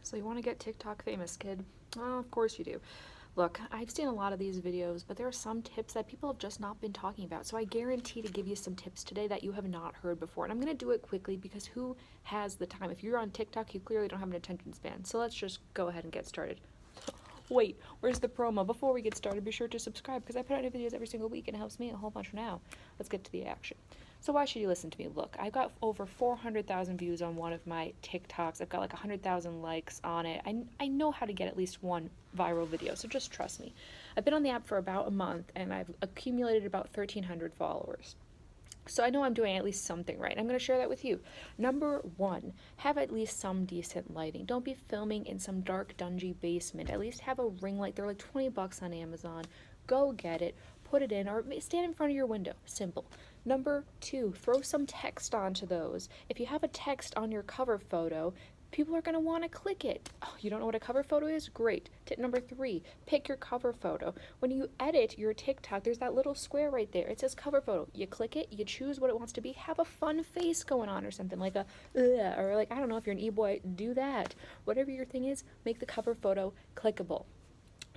So you want to get TikTok famous, kid? Oh, of course you do. Look, I've seen a lot of these videos, but there are some tips that people have just not been talking about. So I guarantee to give you some tips today that you have not heard before. And I'm going to do it quickly because who has the time? If you're on TikTok, you clearly don't have an attention span. So let's just go ahead and get started. Wait, where's the promo? Before we get started, be sure to subscribe because I put out new videos every single week and it helps me a whole bunch now. Let's get to the action. So why should you listen to me? Look, I've got over 400,000 views on one of my TikToks. I've got like 100,000 likes on it. I know how to get at least one viral video, so just trust me. I've been on the app for about a month and I've accumulated about 1,300 followers. So I know I'm doing at least something right. I'm going to share that with you. Number one, have at least some decent lighting. Don't be filming in some dark, dungy basement. At least have a ring light. They're like 20 bucks on Amazon. Go get it, put it in, or stand in front of your window. Simple. Number two, throw some text onto those. If you have a text on your cover photo, people are going to want to click it. Oh, you don't know what a cover photo is? Great. Tip number three, pick your cover photo. When you edit your TikTok, there's that little square right there. It says cover photo. You click it, you choose what it wants to be. Have a fun face going on or something like or like, I don't know, if you're an e-boy, do that. Whatever your thing is, make the cover photo clickable.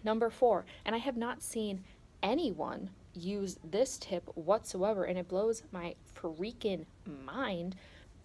Number four, and I have not seen anyone use this tip whatsoever, and it blows my freaking mind.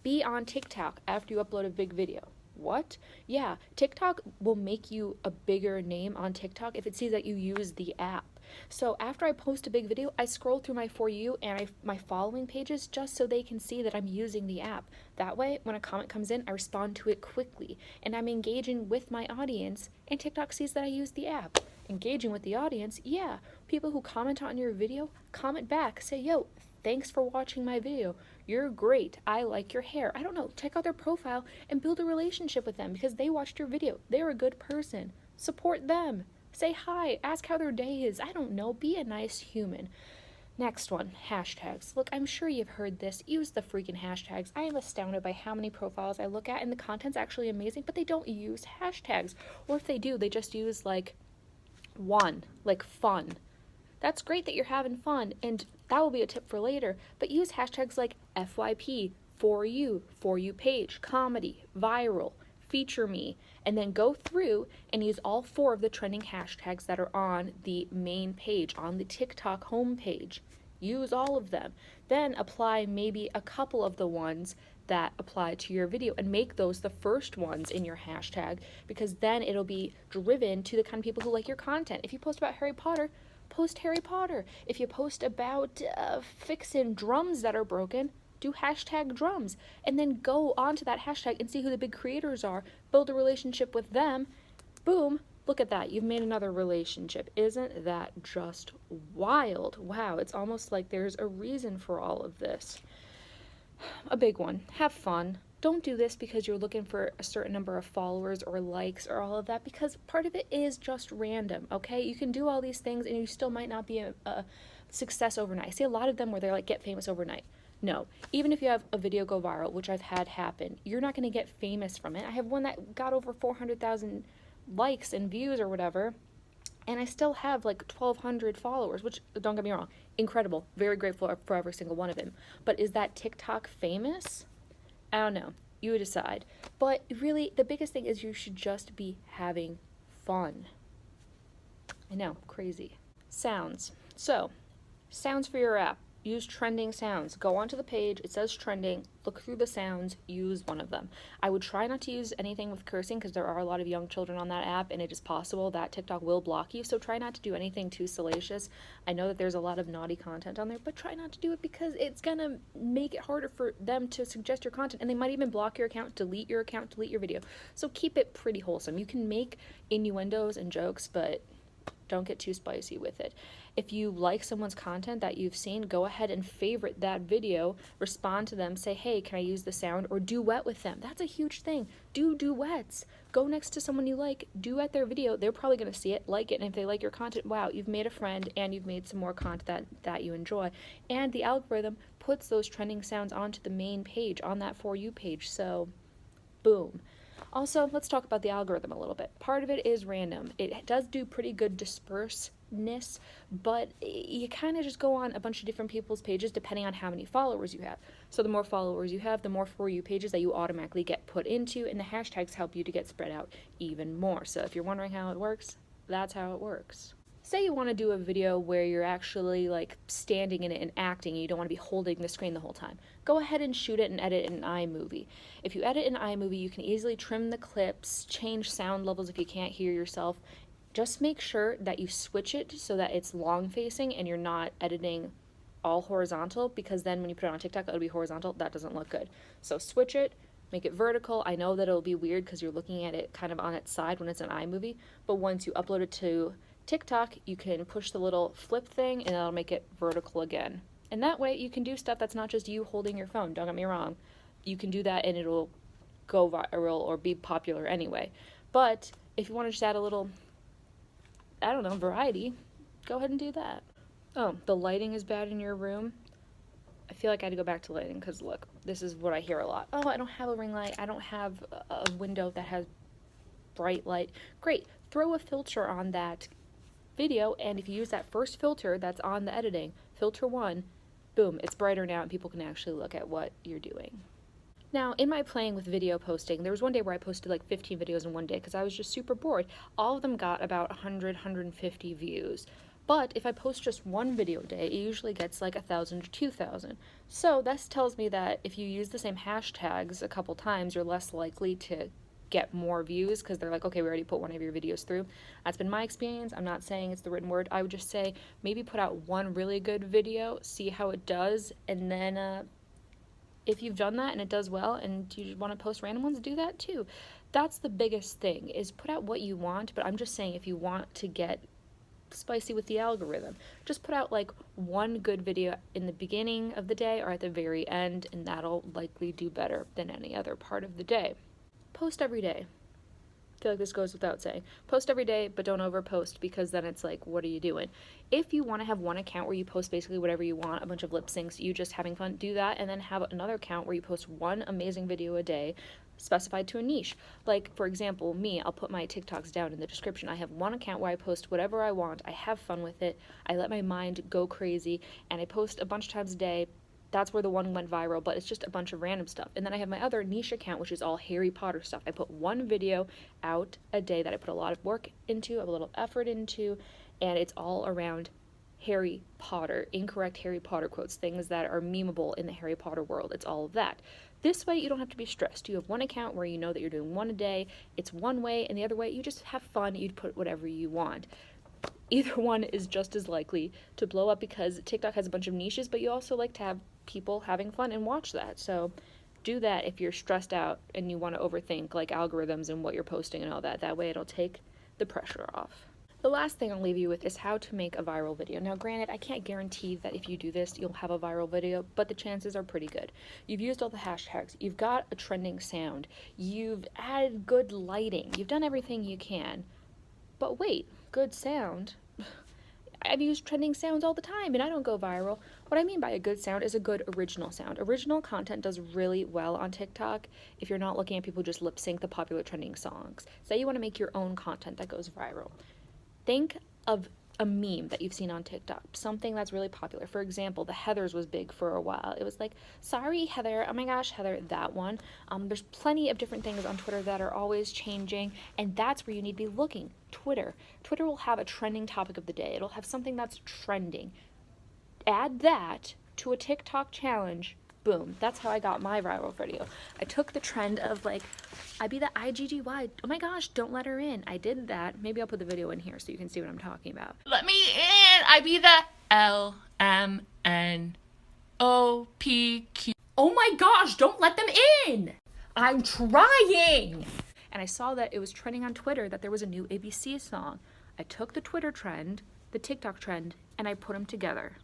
Be on TikTok after you upload a big video. What? Yeah, TikTok will make you a bigger name on TikTok if it sees that you use the app. So after I post a big video, I scroll through my For You and my following pages just so they can see that I'm using the app. That way, when a comment comes in, I respond to it quickly, and I'm engaging with my audience, and TikTok sees that I use the app. Engaging with the audience, yeah. People who comment on your video, comment back, say, yo, thanks for watching my video. You're great. I like your hair. I don't know. Check out their profile and build a relationship with them because they watched your video. They're a good person. Support them. Say hi. Ask how their day is. I don't know. Be a nice human. Next one, hashtags. Look, I'm sure you've heard this. Use the freaking hashtags. I am astounded by how many profiles I look at and the content's actually amazing, but they don't use hashtags. Or if they do, they just use like fun. That's great that you're having fun, and that will be a tip for later, but use hashtags like FYP, For You page, comedy, viral, feature me, and then go through and use all 4 of the trending hashtags that are on the main page, on the TikTok homepage. Use all of them. Then apply maybe a couple of the ones that apply to your video and make those the first ones in your hashtag, because then it'll be driven to the kind of people who like your content. If you post about Harry Potter, post Harry Potter. If you post about fixing drums that are broken, do hashtag drums. And then go onto that hashtag and see who the big creators are. Build a relationship with them. Boom. Look at that. You've made another relationship. Isn't that just wild? Wow. It's almost like there's a reason for all of this. A big one. Have fun. Don't do this because you're looking for a certain number of followers or likes or all of that, because part of it is just random, okay? You can do all these things and you still might not be a success overnight. I see a lot of them where they're like, get famous overnight. No, even if you have a video go viral, which I've had happen, you're not going to get famous from it. I have one that got over 400,000 likes and views or whatever, and I still have like 1,200 followers, which, don't get me wrong, incredible. Very grateful for every single one of them. But is that TikTok famous? I don't know. You decide. But really, the biggest thing is you should just be having fun. I know, crazy. Sounds. So, sounds for your app. Use trending sounds. Go onto the page, it says trending, look through the sounds, use one of them. I would try not to use anything with cursing because there are a lot of young children on that app and it is possible that TikTok will block you, so try not to do anything too salacious. I know that there's a lot of naughty content on there, but try not to do it because it's gonna make it harder for them to suggest your content, and they might even block your account, delete your video. So keep it pretty wholesome. You can make innuendos and jokes, but don't get too spicy with it. If you like someone's content that you've seen, go ahead and favorite that video, respond to them, say, hey, can I use the sound, or duet with them. That's a huge thing. Do duets. Go next to someone you like, duet their video. They're probably going to see it, like it, and if they like your content, wow, you've made a friend and you've made some more content that you enjoy. And the algorithm puts those trending sounds onto the main page, on that For You page, so boom. Also, let's talk about the algorithm a little bit. Part of it is random. It does do pretty good disperse fitness, but you kind of just go on a bunch of different people's pages depending on how many followers you have. So the more followers you have, the more For You pages that you automatically get put into, and the hashtags help you to get spread out even more. So if you're wondering how it works, that's how it works. Say you want to do a video where you're actually like standing in it and acting, and you don't want to be holding the screen the whole time. Go ahead and shoot it and edit in iMovie. If you edit in iMovie, you can easily trim the clips, change sound levels if you can't hear yourself. Just make sure that you switch it so that it's long facing and you're not editing all horizontal, because then when you put it on TikTok, it'll be horizontal. That doesn't look good. So switch it. Make it vertical. I know that it'll be weird because you're looking at it kind of on its side when it's an iMovie, but once you upload it to TikTok, you can push the little flip thing and that'll make it vertical again. And that way you can do stuff that's not just you holding your phone. Don't get me wrong. You can do that and it'll go viral or be popular anyway. But if you want to just add a little, I don't know, variety, go ahead and do that. Oh, the lighting is bad in your room. I feel like I had to go back to lighting because look, this is what I hear a lot. Oh, I don't have a ring light. I don't have a window that has bright light. Great. Throw a filter on that video, and if you use that first filter that's on the editing, filter 1, boom, it's brighter now and people can actually look at what you're doing. Now, in my playing with video posting, there was one day where I posted like 15 videos in one day because I was just super bored. All of them got about 100, 150 views. But if I post just one video a day, it usually gets like 1,000 to 2,000. So this tells me that if you use the same hashtags a couple times, you're less likely to get more views because they're like, okay, we already put one of your videos through. That's been my experience. I'm not saying it's the written word. I would just say maybe put out one really good video, see how it does, and then if you've done that and it does well and you want to post random ones, do that too. That's the biggest thing, is put out what you want. But I'm just saying, if you want to get spicy with the algorithm, just put out like one good video in the beginning of the day or at the very end, and that'll likely do better than any other part of the day. Post every day. I feel like this goes without saying. Post every day, but don't overpost, because then it's like, what are you doing? If you want to have one account where you post basically whatever you want, a bunch of lip syncs, you just having fun, do that, and then have another account where you post one amazing video a day specified to a niche. Like, for example, me, I'll put my TikToks down in the description. I have one account where I post whatever I want, I have fun with it, I let my mind go crazy, and I post a bunch of times a day. That's where the one went viral, but it's just a bunch of random stuff. And then I have my other niche account, which is all Harry Potter stuff. I put one video out a day that I put a lot of work into, a little effort into, and it's all around Harry Potter, incorrect Harry Potter quotes, things that are memeable in the Harry Potter world. It's all of that. This way, you don't have to be stressed. You have one account where you know that you're doing one a day. It's one way, and the other way, you just have fun. You'd put whatever you want. Either one is just as likely to blow up because TikTok has a bunch of niches, but you also like to have people having fun and watch that. So do that if you're stressed out and you want to overthink like algorithms and what you're posting and all that. That way it'll take the pressure off. The last thing I'll leave you with is how to make a viral video. Now, granted, I can't guarantee that if you do this, you'll have a viral video, but the chances are pretty good. You've used all the hashtags. You've got a trending sound. You've added good lighting. You've done everything you can. But wait, good sound? I've used trending sounds all the time and I don't go viral. What I mean by a good sound is a good original sound. Original content does really well on TikTok if you're not looking at people just lip sync the popular trending songs. Say you want to make your own content that goes viral. Think of a meme that you've seen on TikTok, something that's really popular. For example, the Heathers was big for a while. It was like, sorry, Heather, oh my gosh, Heather, that one. There's plenty of different things on Twitter that are always changing, and that's where you need to be looking. Twitter. Twitter will have a trending topic of the day. It'll have something that's trending. Add that to a TikTok challenge. Boom. That's how I got my viral video. I took the trend of like, I be the IGGY. Oh my gosh, don't let her in. I did that. Maybe I'll put the video in here so you can see what I'm talking about. Let me in. I be the LMNOPQ. Oh my gosh, don't let them in. I'm trying. And I saw that it was trending on Twitter that there was a new ABC song. I took the Twitter trend, the TikTok trend, and I put them together.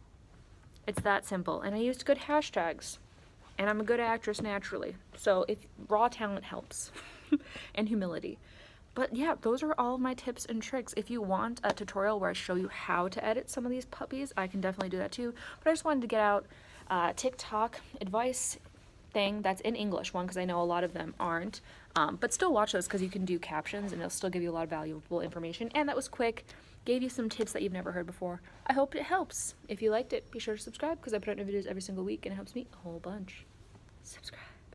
It's that simple. And I used good hashtags. And I'm a good actress naturally. So if raw talent helps. And humility. But yeah, those are all of my tips and tricks. If you want a tutorial where I show you how to edit some of these puppies, I can definitely do that too. But I just wanted to get out TikTok advice thing that's in English one, because I know a lot of them aren't. But still watch those because you can do captions and it'll still give you a lot of valuable information. And that was quick. gave you some tips that you've never heard before. I hope it helps. If you liked it, be sure to subscribe because I put out new videos every single week and it helps me a whole bunch.